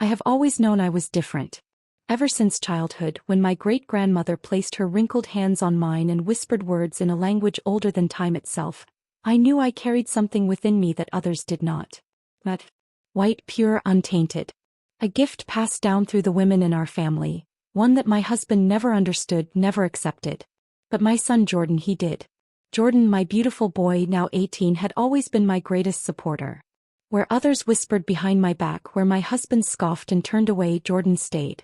I have always known I was different. Ever since childhood, when my great-grandmother placed her wrinkled hands on mine and whispered words in a language older than time itself, I knew I carried something within me that others did not. That white, pure, untainted. A gift passed down through the women in our family, one that my husband never understood, never accepted. But my son Jordan, he did. Jordan, my beautiful boy, now 18, had always been my greatest supporter. Where others whispered behind my back, where my husband scoffed and turned away, Jordan stayed.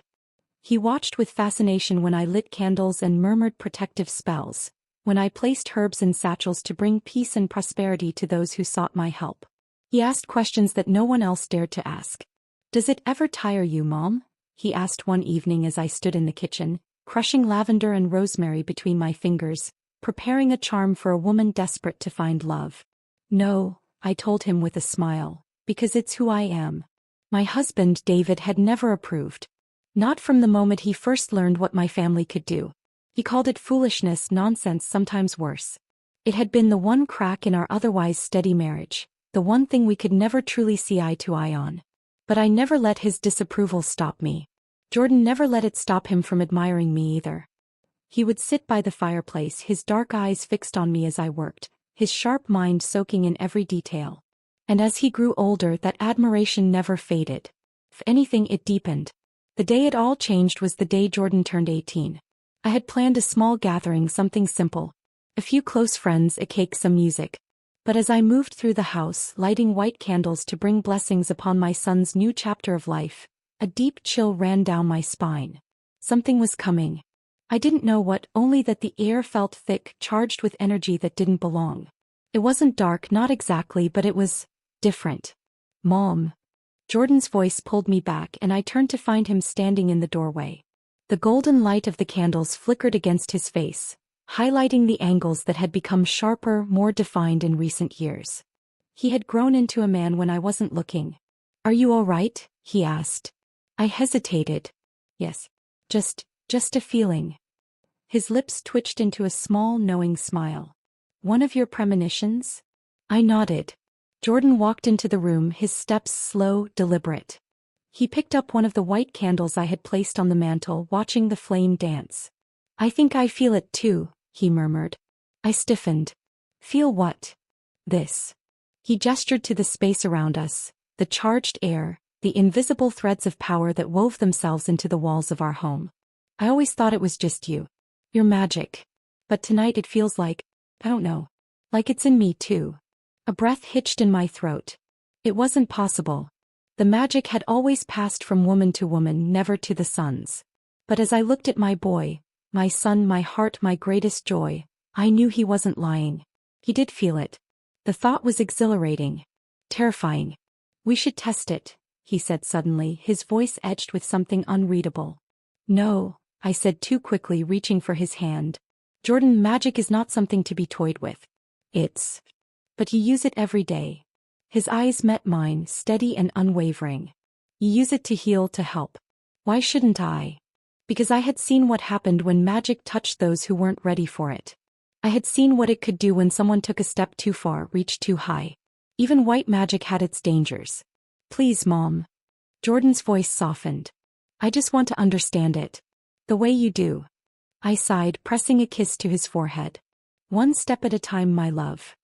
He watched with fascination when I lit candles and murmured protective spells, when I placed herbs in satchels to bring peace and prosperity to those who sought my help. He asked questions that no one else dared to ask. "Does it ever tire you, Mom?" he asked one evening as I stood in the kitchen, crushing lavender and rosemary between my fingers, preparing a charm for a woman desperate to find love. "No," I told him with a smile, "because it's who I am." My husband, David, had never approved. Not from the moment he first learned what my family could do. He called it foolishness, nonsense, sometimes worse. It had been the one crack in our otherwise steady marriage, the one thing we could never truly see eye to eye on. But I never let his disapproval stop me. Jordan never let it stop him from admiring me either. He would sit by the fireplace, his dark eyes fixed on me as I worked, his sharp mind soaking in every detail. And as he grew older, that admiration never faded. If anything, it deepened. The day it all changed was the day Jordan turned 18. I had planned a small gathering, something simple. A few close friends, a cake, some music. But as I moved through the house, lighting white candles to bring blessings upon my son's new chapter of life, a deep chill ran down my spine. Something was coming. I didn't know what, only that the air felt thick, charged with energy that didn't belong. It wasn't dark, not exactly, but it was different. "Mom." Jordan's voice pulled me back, and I turned to find him standing in the doorway. The golden light of the candles flickered against his face, highlighting the angles that had become sharper, more defined in recent years. He had grown into a man when I wasn't looking. "Are you all right?" he asked. I hesitated. "Yes. Just a feeling." His lips twitched into a small, knowing smile. "One of your premonitions?" I nodded. Jordan walked into the room, his steps slow, deliberate. He picked up one of the white candles I had placed on the mantel, watching the flame dance. "I think I feel it too," he murmured. I stiffened. "Feel what?" "This." He gestured to the space around us, the charged air, the invisible threads of power that wove themselves into the walls of our home. "I always thought it was just you. Your magic. But tonight it feels like, I don't know, like it's in me too." A breath hitched in my throat. It wasn't possible. The magic had always passed from woman to woman, never to the sons. But as I looked at my boy, my son, my heart, my greatest joy, I knew he wasn't lying. He did feel it. The thought was exhilarating. Terrifying. "We should test it," he said suddenly, his voice edged with something unreadable. "No," I said too quickly, reaching for his hand. "Jordan, magic is not something to be toyed with. It's... But you use it every day." His eyes met mine, steady and unwavering. "You use it to heal, to help. Why shouldn't I?" Because I had seen what happened when magic touched those who weren't ready for it. I had seen what it could do when someone took a step too far, reached too high. Even white magic had its dangers. "Please, Mom." Jordan's voice softened. "I just want to understand it. The way you do." I sighed, pressing a kiss to his forehead. "One step at a time, my love."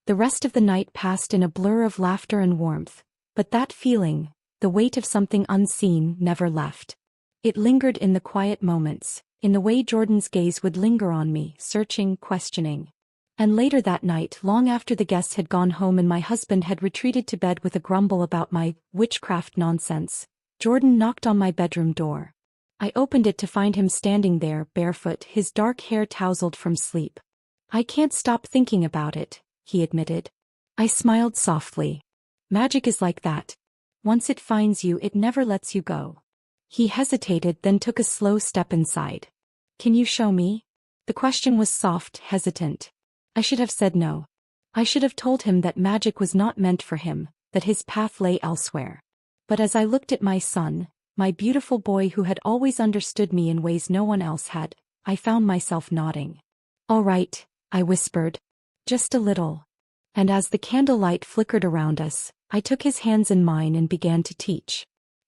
The rest of the night passed in a blur of laughter and warmth, but that feeling, the weight of something unseen, never left. It lingered in the quiet moments, in the way Jordan's gaze would linger on me, searching, questioning. And later that night, long after the guests had gone home and my husband had retreated to bed with a grumble about my witchcraft nonsense, Jordan knocked on my bedroom door. I opened it to find him standing there, barefoot, his dark hair tousled from sleep. "I can't stop thinking about it," he admitted. I smiled softly. "Magic is like that. Once it finds you, it never lets you go." He hesitated, then took a slow step inside. "Can you show me?" The question was soft, hesitant. I should have said no. I should have told him that magic was not meant for him, that his path lay elsewhere. But as I looked at my son, my beautiful boy who had always understood me in ways no one else had, I found myself nodding. "All right," I whispered. "Just a little." And as the candlelight flickered around us, I took his hands in mine and began to teach.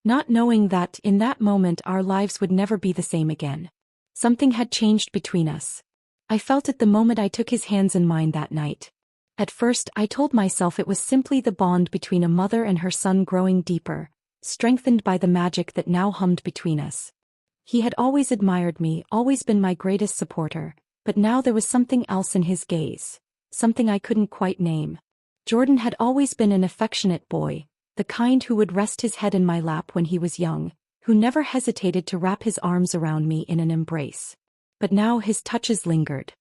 not knowing that, in that moment, our lives would never be the same again. Something had changed between us. I felt it the moment I took his hands in mine that night. At first, I told myself it was simply the bond between a mother and her son growing deeper, strengthened by the magic that now hummed between us. He had always admired me, always been my greatest supporter, but now there was something else in his gaze, something I couldn't quite name. Jordan had always been an affectionate boy, the kind who would rest his head in my lap when he was young, who never hesitated to wrap his arms around me in an embrace. But now his touches lingered.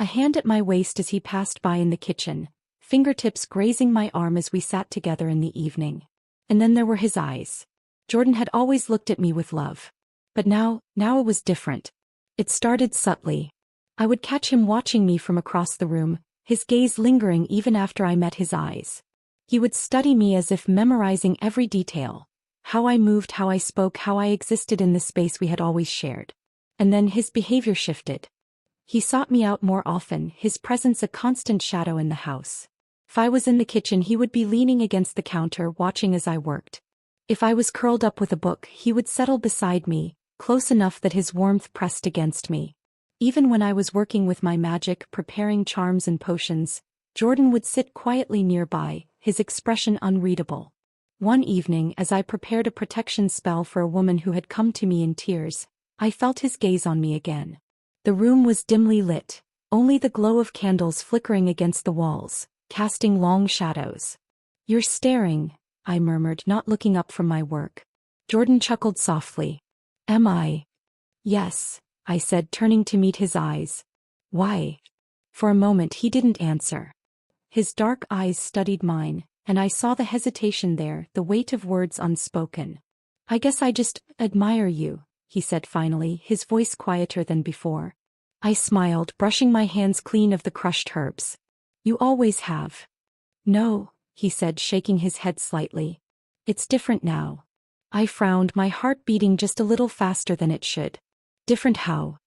A hand at my waist as he passed by in the kitchen, fingertips grazing my arm as we sat together in the evening. And then there were his eyes. Jordan had always looked at me with love. But now it was different. It started subtly. I would catch him watching me from across the room, his gaze lingering even after I met his eyes. He would study me as if memorizing every detail. How I moved, how I spoke, how I existed in the space we had always shared. And then his behavior shifted. He sought me out more often, his presence a constant shadow in the house. If I was in the kitchen, he would be leaning against the counter watching as I worked. If I was curled up with a book, he would settle beside me, close enough that his warmth pressed against me. Even when I was working with my magic, preparing charms and potions, Jordan would sit quietly nearby, his expression unreadable. One evening, as I prepared a protection spell for a woman who had come to me in tears, I felt his gaze on me again. The room was dimly lit, only the glow of candles flickering against the walls, casting long shadows. "You're staring," I murmured, not looking up from my work. Jordan chuckled softly. "Am I?" "Yes," I said, turning to meet his eyes. "Why?" For a moment he didn't answer. His dark eyes studied mine, and I saw the hesitation there, the weight of words unspoken. "I guess I just admire you," he said finally, his voice quieter than before. I smiled, brushing my hands clean of the crushed herbs. "You always have." "No," he said, shaking his head slightly. "It's different now." I frowned, my heart beating just a little faster than it should. "Different how?"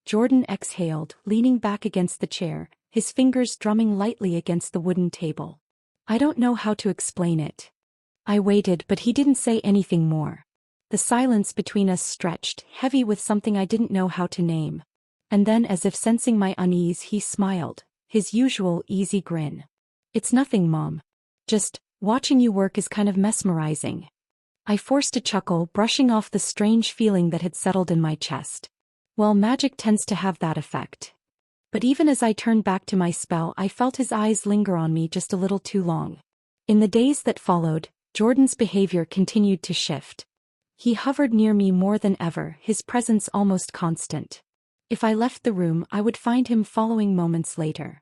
Jordan exhaled, leaning back against the chair, his fingers drumming lightly against the wooden table. "I don't know how to explain it." I waited, but he didn't say anything more. The silence between us stretched, heavy with something I didn't know how to name. And then, as if sensing my unease, he smiled, his usual easy grin. "It's nothing, Mom. Just, watching you work is kind of mesmerizing." I forced a chuckle, brushing off the strange feeling that had settled in my chest. Well, magic tends to have that effect. But even as I turned back to my spell, I felt his eyes linger on me just a little too long. In the days that followed, Jordan's behavior continued to shift. He hovered near me more than ever, his presence almost constant. If I left the room, I would find him following moments later.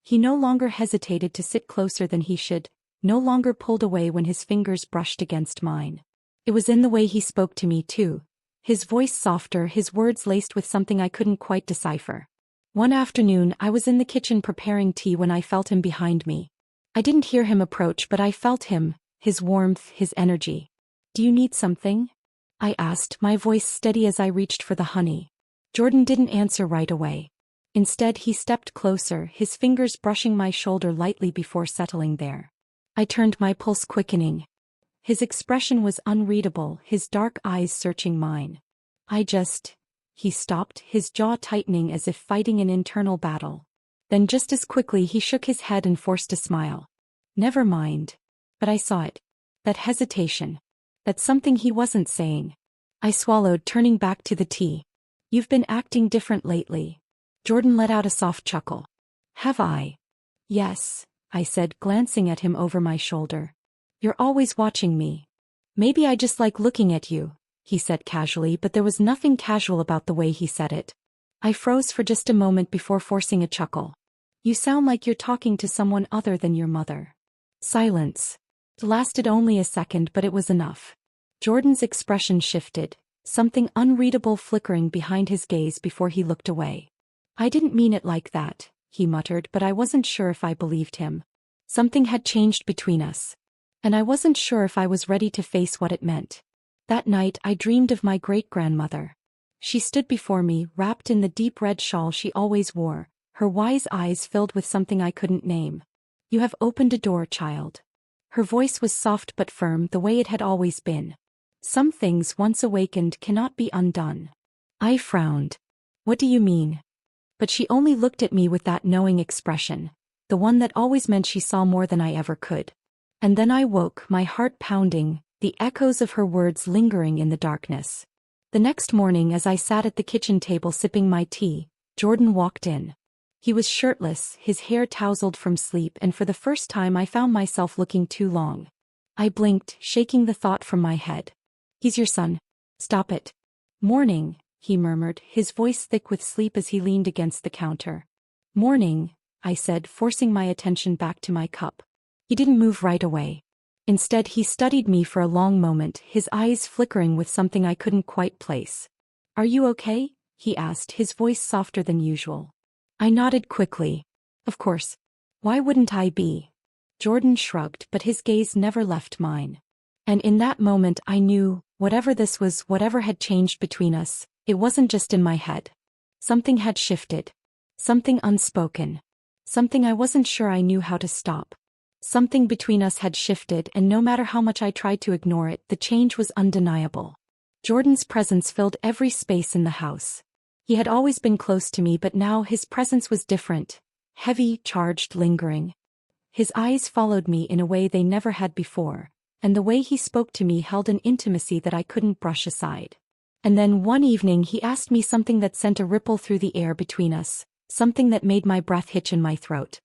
He no longer hesitated to sit closer than he should, no longer pulled away when his fingers brushed against mine. It was in the way he spoke to me too, his voice softer, his words laced with something I couldn't quite decipher. One afternoon, I was in the kitchen preparing tea when I felt him behind me. I didn't hear him approach, but I felt him, his warmth, his energy. "Do you need something?" I asked, my voice steady as I reached for the honey. Jordan didn't answer right away. Instead, he stepped closer, his fingers brushing my shoulder lightly before settling there. I turned, my pulse quickening. His expression was unreadable, his dark eyes searching mine. He stopped, his jaw tightening as if fighting an internal battle. Then just as quickly he shook his head and forced a smile. "Never mind." But I saw it. That hesitation. That something he wasn't saying. I swallowed, turning back to the tea. "You've been acting different lately." Jordan let out a soft chuckle. "Have I?" "Yes," I said, glancing at him over my shoulder. "You're always watching me." "Maybe I just like looking at you," he said casually, but there was nothing casual about the way he said it. I froze for just a moment before forcing a chuckle. "You sound like you're talking to someone other than your mother." Silence. It lasted only a second, but it was enough. Jordan's expression shifted, something unreadable flickering behind his gaze before he looked away. "I didn't mean it like that," he muttered, but I wasn't sure if I believed him. Something had changed between us. And I wasn't sure if I was ready to face what it meant. That night I dreamed of my great-grandmother. She stood before me, wrapped in the deep red shawl she always wore, her wise eyes filled with something I couldn't name. "You have opened a door, child." Her voice was soft but firm, the way it had always been. Some things once awakened cannot be undone. I frowned. What do you mean? But she only looked at me with that knowing expression, the one that always meant she saw more than I ever could. And then I woke, my heart pounding, the echoes of her words lingering in the darkness. The next morning, as I sat at the kitchen table sipping my tea, Jordan walked in. He was shirtless, his hair tousled from sleep, and for the first time I found myself looking too long. I blinked, shaking the thought from my head. He's your son. Stop it. Morning, he murmured, his voice thick with sleep as he leaned against the counter. Morning, I said, forcing my attention back to my cup. He didn't move right away. Instead, he studied me for a long moment, his eyes flickering with something I couldn't quite place. Are you okay? He asked, his voice softer than usual. I nodded quickly. Of course. Why wouldn't I be? Jordan shrugged, but his gaze never left mine. And in that moment I knew, whatever this was, whatever had changed between us, it wasn't just in my head. Something had shifted. Something unspoken. Something I wasn't sure I knew how to stop. Something between us had shifted, and no matter how much I tried to ignore it, the change was undeniable. Jordan's presence filled every space in the house. He had always been close to me, but now his presence was different. Heavy, charged, lingering. His eyes followed me in a way they never had before, and the way he spoke to me held an intimacy that I couldn't brush aside. And then one evening he asked me something that sent a ripple through the air between us, something that made my breath hitch in my throat.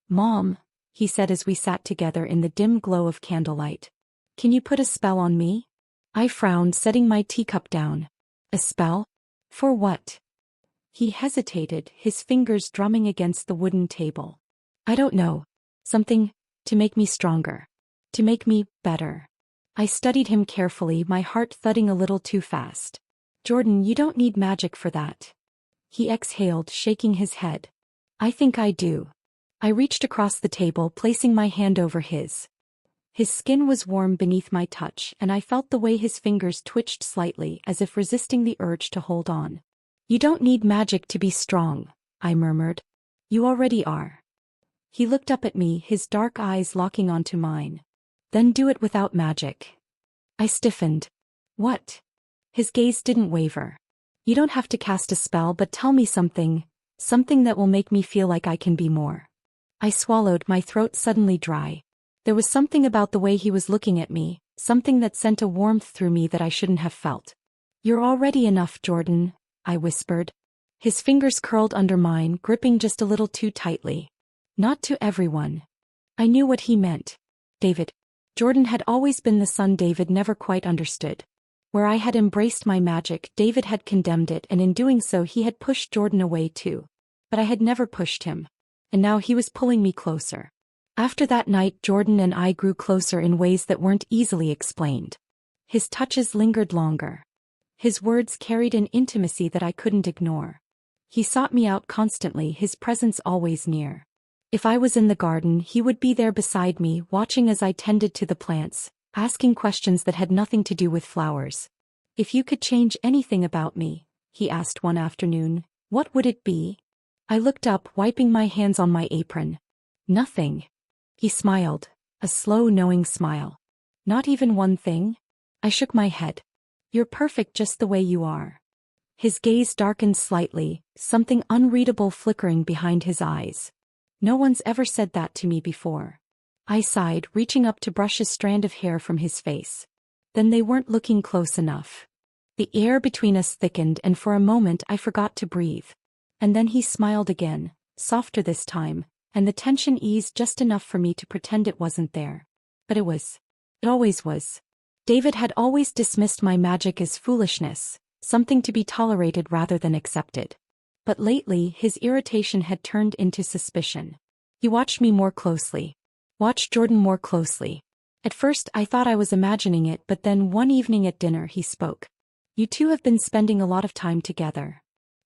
Mom, he said as we sat together in the dim glow of candlelight. Can you put a spell on me? I frowned, setting my teacup down. A spell? For what? He hesitated, his fingers drumming against the wooden table. I don't know. Something to make me stronger. To make me better. I studied him carefully, my heart thudding a little too fast. Jordan, you don't need magic for that. He exhaled, shaking his head. I think I do. I reached across the table, placing my hand over his. His skin was warm beneath my touch, and I felt the way his fingers twitched slightly, as if resisting the urge to hold on. You don't need magic to be strong, I murmured. You already are. He looked up at me, his dark eyes locking onto mine. Then do it without magic. I stiffened. What? His gaze didn't waver. You don't have to cast a spell, but tell me something that will make me feel like I can be more. I swallowed, my throat suddenly dry. There was something about the way he was looking at me, something that sent a warmth through me that I shouldn't have felt. You're already enough, Jordan, I whispered. His fingers curled under mine, gripping just a little too tightly. Not to everyone. I knew what he meant. David. Jordan had always been the son David never quite understood. Where I had embraced my magic, David had condemned it, and in doing so he had pushed Jordan away too. But I had never pushed him. And now he was pulling me closer. After that night, Jordan and I grew closer in ways that weren't easily explained. His touches lingered longer. His words carried an intimacy that I couldn't ignore. He sought me out constantly, his presence always near. If I was in the garden, he would be there beside me, watching as I tended to the plants, asking questions that had nothing to do with flowers. If you could change anything about me, he asked one afternoon, what would it be? I looked up, wiping my hands on my apron. Nothing. He smiled, a slow, knowing smile. Not even one thing? I shook my head. You're perfect just the way you are. His gaze darkened slightly, something unreadable flickering behind his eyes. No one's ever said that to me before. I sighed, reaching up to brush a strand of hair from his face. Then they weren't looking close enough. The air between us thickened, and for a moment I forgot to breathe. And then he smiled again, softer this time, and the tension eased just enough for me to pretend it wasn't there. But it was. It always was. David had always dismissed my magic as foolishness, something to be tolerated rather than accepted. But lately, his irritation had turned into suspicion. He watched me more closely. Watched Jordan more closely. At first I thought I was imagining it, but then one evening at dinner he spoke. You two have been spending a lot of time together.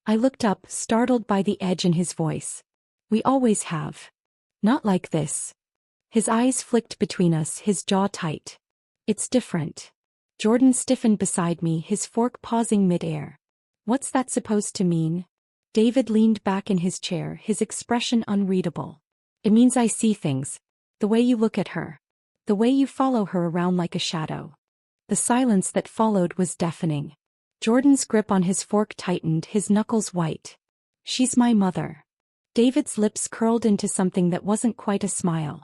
I looked up, startled by the edge in his voice. We always have. Not like this. His eyes flicked between us, his jaw tight. It's different. Jordan stiffened beside me, his fork pausing mid-air. What's that supposed to mean? David leaned back in his chair, his expression unreadable. It means I see things. The way you look at her. The way you follow her around like a shadow. The silence that followed was deafening. Jordan's grip on his fork tightened, his knuckles white. "She's my mother." David's lips curled into something that wasn't quite a smile.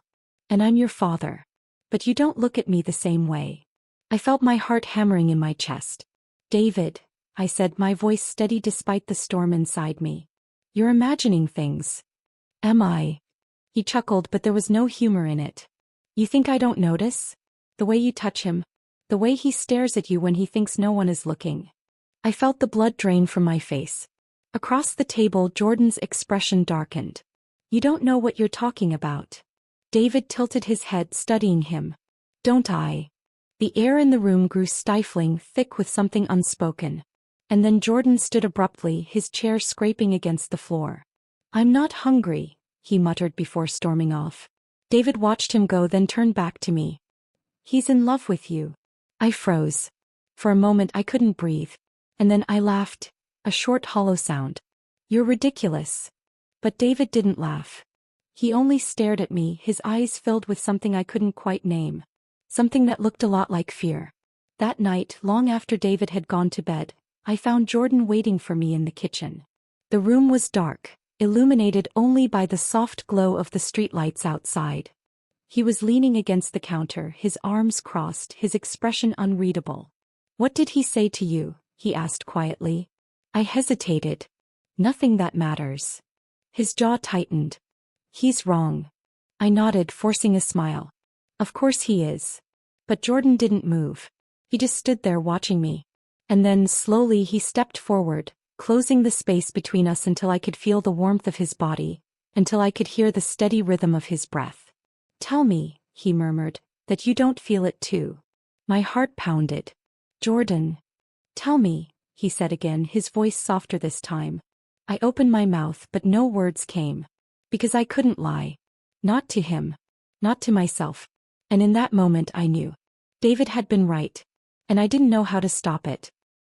"And I'm your father. But you don't look at me the same way." I felt my heart hammering in my chest. "David," I said, my voice steady despite the storm inside me. "You're imagining things." "Am I?" He chuckled, but there was no humor in it. "You think I don't notice? The way you touch him. The way he stares at you when he thinks no one is looking." I felt the blood drain from my face. Across the table, Jordan's expression darkened. "You don't know what you're talking about." David tilted his head, studying him. "Don't I?" The air in the room grew stifling, thick with something unspoken. And then Jordan stood abruptly, his chair scraping against the floor. "I'm not hungry," he muttered before storming off. David watched him go, then turned back to me. "He's in love with you." I froze. For a moment I couldn't breathe. And then I laughed, a short hollow sound. "You're ridiculous." But David didn't laugh. He only stared at me, his eyes filled with something I couldn't quite name. Something that looked a lot like fear. That night, long after David had gone to bed, I found Jordan waiting for me in the kitchen. The room was dark, illuminated only by the soft glow of the streetlights outside. He was leaning against the counter, his arms crossed, his expression unreadable. "What did he say to you?" he asked quietly. I hesitated. "Nothing that matters." His jaw tightened. "He's wrong." I nodded, forcing a smile. "Of course he is." But Jordan didn't move. He just stood there watching me. And then, slowly, he stepped forward, closing the space between us until I could feel the warmth of his body, until I could hear the steady rhythm of his breath. "Tell me," he murmured, "that you don't feel it too." My heart pounded. "Jordan." "Tell me," he said again, his voice softer this time. I opened my mouth, but no words came. Because I couldn't lie. Not to him. Not to myself. And in that moment I knew. David had been right. And I didn't know how to stop it.